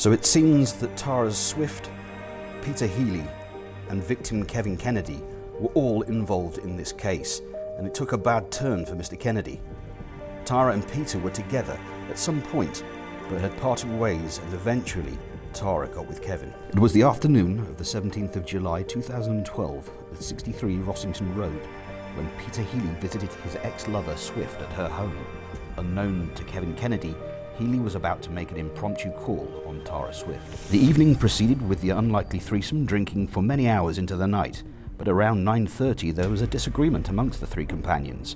So it seems that Tara Swift, Peter Healy and victim Kevin Kennedy were all involved in this case, and it took a bad turn for Mr. Kennedy. Tara and Peter were together at some point, but had parted ways, and eventually Tara got with Kevin. It was the afternoon of the 17th of July 2012 at 63 Rossington Road when Peter Healy visited his ex-lover Swift at her home. Unknown to Kevin Kennedy, Healy was about to make an impromptu call on Tara Swift. The evening proceeded with the unlikely threesome drinking for many hours into the night, but around 9:30 there was a disagreement amongst the three companions.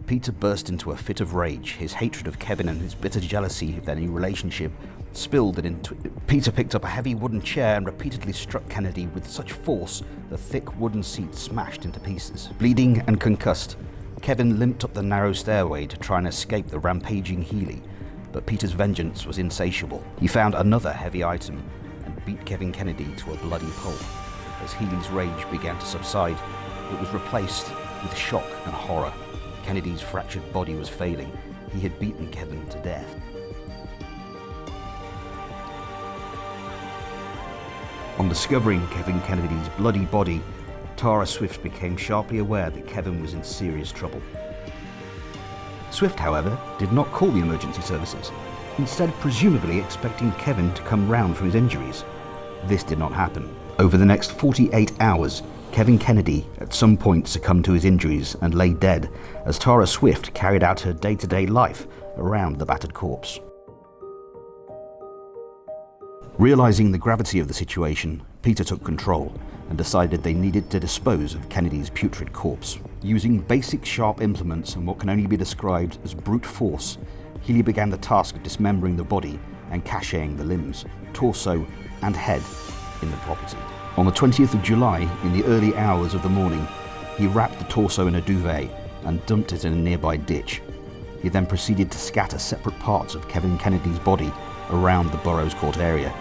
Peter burst into a fit of rage. His hatred of Kevin and his bitter jealousy of their new relationship spilled into it. Peter picked up a heavy wooden chair and repeatedly struck Kennedy with such force the thick wooden seat smashed into pieces. Bleeding and concussed, Kevin limped up the narrow stairway to try and escape the rampaging Healy, but Peter's vengeance was insatiable. He found another heavy item and beat Kevin Kennedy to a bloody pulp. As Healy's rage began to subside, it was replaced with shock and horror. Kennedy's fractured body was failing. He had beaten Kevin to death. On discovering Kevin Kennedy's bloody body, Tara Swift became sharply aware that Kevin was in serious trouble. Swift, however, did not call the emergency services, instead presumably expecting Kevin to come round from his injuries. This did not happen. Over the next 48 hours, Kevin Kennedy at some point succumbed to his injuries and lay dead as Tara Swift carried out her day-to-day life around the battered corpse. Realizing the gravity of the situation, Peter took control and decided they needed to dispose of Kennedy's putrid corpse. Using basic sharp implements and what can only be described as brute force, Healy began the task of dismembering the body and caching the limbs, torso and head in the property. On the 20th of July, in the early hours of the morning, he wrapped the torso in a duvet and dumped it in a nearby ditch. He then proceeded to scatter separate parts of Kevin Kennedy's body around the Burroughs Court area.